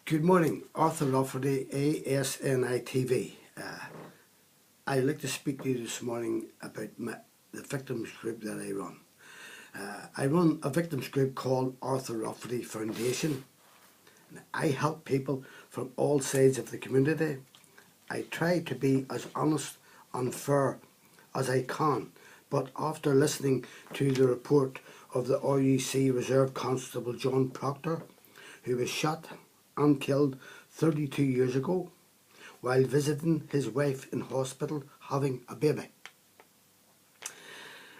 Good morning, Arthur Lafferty, ASNI TV. I'd like to speak to you this morning about the victims group that I run. I run a victims group called Arthur Lafferty Foundation. I help people from all sides of the community. I try to be as honest and fair as I can, but after listening to the report of the RUC Reserve Constable John Proctor, who was shot and killed 32 years ago while visiting his wife in hospital having a baby.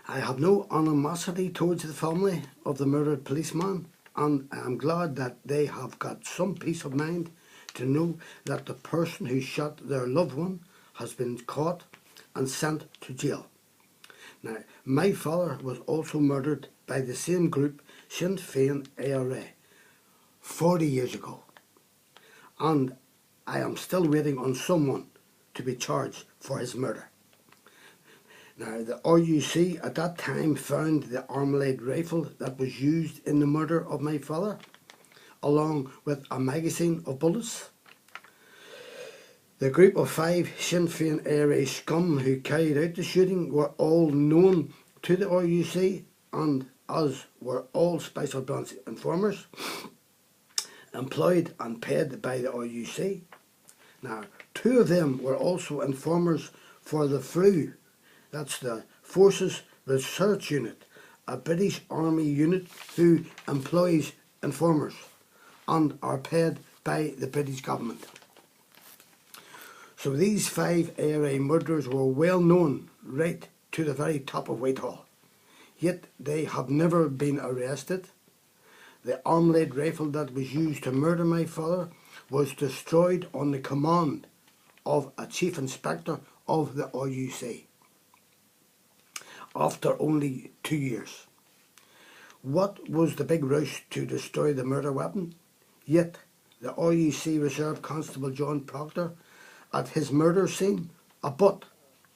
I have no animosity towards the family of the murdered policeman, and I am glad that they have got some peace of mind to know that the person who shot their loved one has been caught and sent to jail. Now, my father was also murdered by the same group, Sinn Féin ARA, 40 years ago, and I am still waiting on someone to be charged for his murder. Now, the RUC at that time found the Armalite rifle that was used in the murder of my father, along with a magazine of bullets. The group of 5 Sinn Féin ARA scum who carried out the shooting were all known to the RUC, and as were all Special Branch informers employed and paid by the RUC. Now, 2 of them were also informers for the FRU, that's the Forces Research Unit, a British Army unit who employs informers and are paid by the British government. So these 5 ARA murderers were well known right to the very top of Whitehall, yet they have never been arrested. The Armalite rifle that was used to murder my father was destroyed on the command of a chief inspector of the RUC after only 2 years. What was the big rush to destroy the murder weapon? Yet the RUC Reserve Constable John Proctor, at his murder scene, a butt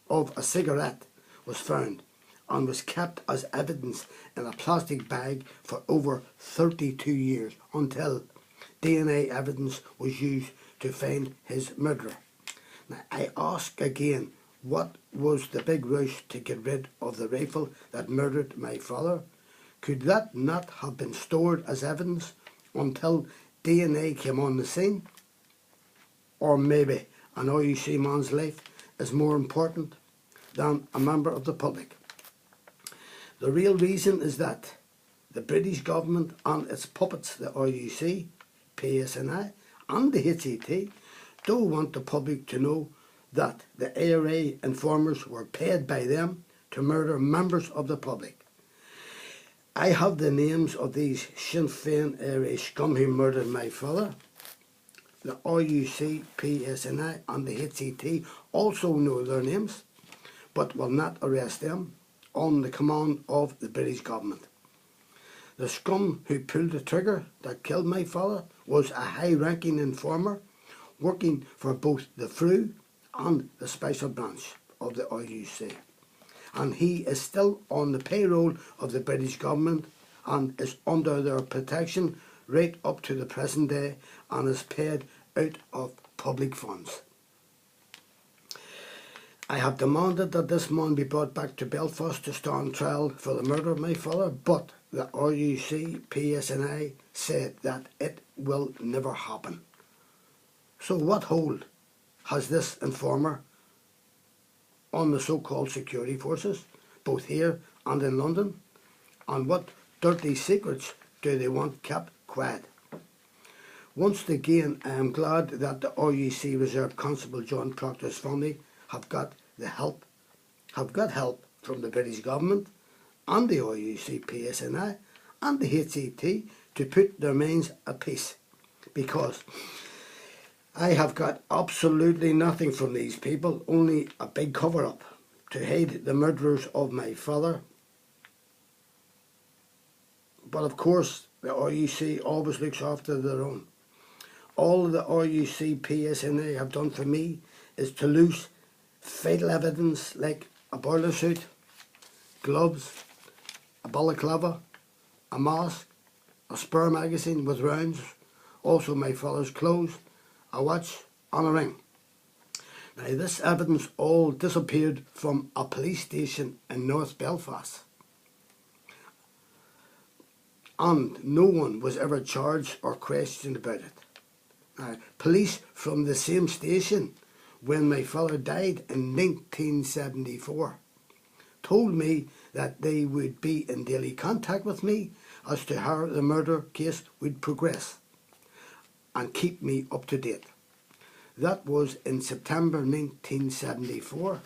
of a cigarette was found and was kept as evidence in a plastic bag for over 32 years until DNA evidence was used to find his murderer. Now, I ask again, what was the big rush to get rid of the rifle that murdered my father? Could that not have been stored as evidence until DNA came on the scene? Or maybe an RUC man's life is more important than a member of the public. The real reason is that the British government and its puppets, the RUC, PSNI and the HCT, don't want the public to know that the ARA informers were paid by them to murder members of the public. I have the names of these Sinn Féin ARA scum who murdered my father. The RUC, PSNI and the HCT also know their names, but will not arrest them on the command of the British government. The scum who pulled the trigger that killed my father was a high-ranking informer working for both the FRU and the Special Branch of the RUC. And he is still on the payroll of the British government and is under their protection right up to the present day and is paid out of public funds. I have demanded that this man be brought back to Belfast to stand trial for the murder of my father, but the RUC, PSNI said that it will never happen. So what hold has this informer on the so-called security forces, both here and in London? And what dirty secrets do they want kept quiet? Once again, I am glad that the RUC Reserve Constable John Proctor's family have got help from the British government and the RUC, PSNI and the HCT to put their minds at peace, because I have got absolutely nothing from these people, only a big cover-up to hide the murderers of my father. But of course, the RUC always looks after their own. All the RUC, PSNI have done for me is to lose vital evidence like a boiler suit, gloves, a balaclava, a mask, a spare magazine with rounds, also my father's clothes, a watch and a ring. Now this evidence all disappeared from a police station in North Belfast, and no one was ever charged or questioned about it. Now, police from the same station when my father died in 1974 told me that they would be in daily contact with me as to how the murder case would progress and keep me up to date. That was in September 1974,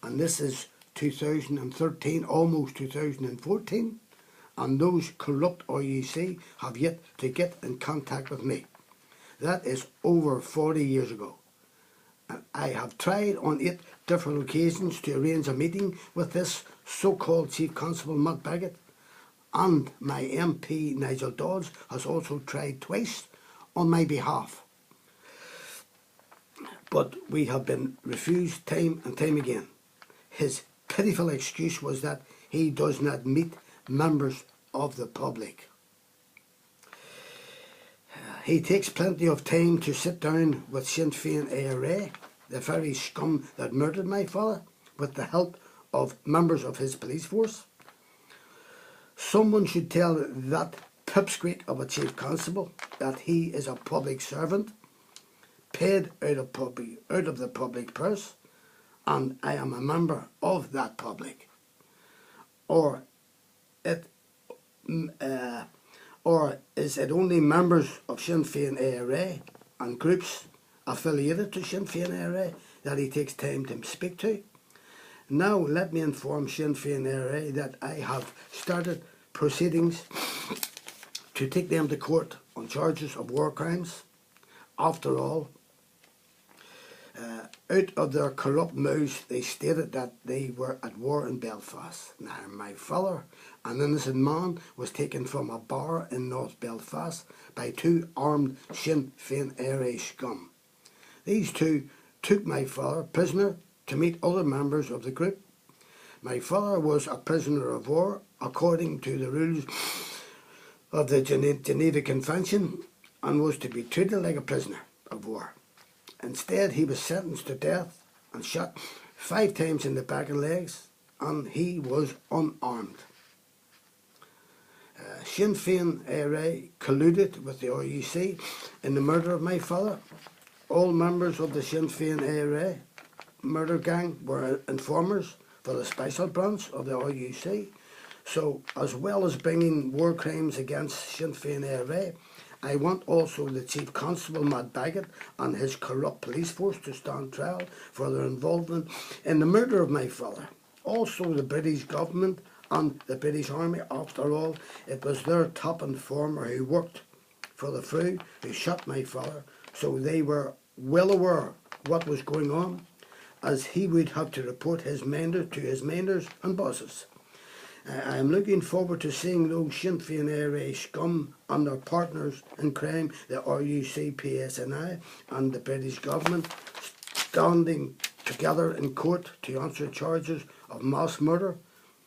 and this is 2013, almost 2014, and those corrupt IEC have yet to get in contact with me. That is over 40 years ago. And I have tried on 8 different occasions to arrange a meeting with this so-called Chief Constable Matt Baggett, and my MP Nigel Dodds has also tried twice on my behalf. But we have been refused time and time again. His pitiful excuse was that he does not meet members of the public. He takes plenty of time to sit down with Sinn Féin ARA, the very scum that murdered my father, with the help of members of his police force. Someone should tell that pipsqueak of a chief constable that he is a public servant, paid out of the public purse, and I am a member of that public. Or is it only members of Sinn Féin ARA and groups affiliated to Sinn Féin ARA that he takes time to speak to? Now let me inform Sinn Féin ARA that I have started proceedings to take them to court on charges of war crimes. After all, out of their corrupt mouths they stated that they were at war in Belfast. Now my father, an innocent man, was taken from a bar in North Belfast by 2 armed Sinn Féin ARA scum. These 2 took my father prisoner to meet other members of the group. My father was a prisoner of war according to the rules of the Geneva Convention and was to be treated like a prisoner of war. Instead, he was sentenced to death and shot 5 times in the back and legs, and he was unarmed. Sinn Féin ARA colluded with the IEC in the murder of my father. All members of the Sinn Féin ARA murder gang were informers for the special branch of the IEC. So, as well as bringing war crimes against Sinn Féin ARA, I want also the Chief Constable Matt Baggett and his corrupt police force to stand trial for their involvement in the murder of my father. Also the British government and the British Army. After all, it was their top informer who worked for the Fru who shot my father, so they were well aware what was going on, as he would have to report his mender to his menders and bosses. I am looking forward to seeing those Sinn Féin ARA scum and their partners in crime, the RUC, PSNI and the British government, standing together in court to answer charges of mass murder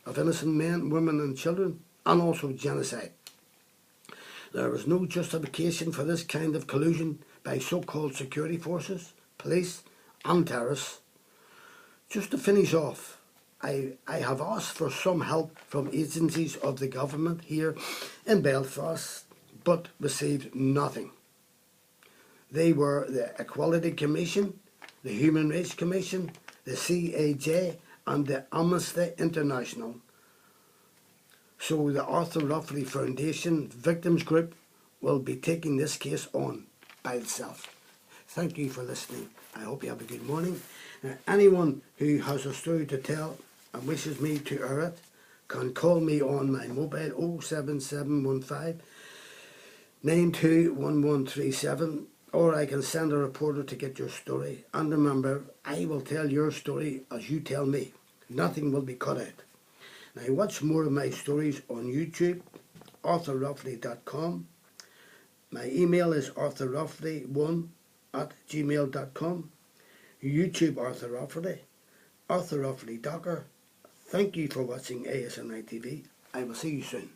of innocent men, women and children, and also genocide. There is no justification for this kind of collusion by so-called security forces, police and terrorists. Just to finish off, I have asked for some help from agencies of the government here in Belfast, but received nothing. They were the Equality Commission, the Human Rights Commission, the CAJ and the Amnesty International. So the Arthur Rafferty Foundation Victims Group will be taking this case on by itself. Thank you for listening. I hope you have a good morning. Anyone who has a story to tell and wishes me to air it can call me on my mobile 07715 921137, or I can send a reporter to get your story. And remember, I will tell your story as you tell me. Nothing will be cut out. Now watch more of my stories on YouTube, arthurrafferty.com. My email is arthurrafferty1@gmail.com. YouTube Arthur Rafferty, Arthur Rafferty Docker. Thank you for watching ASNI TV. I will see you soon.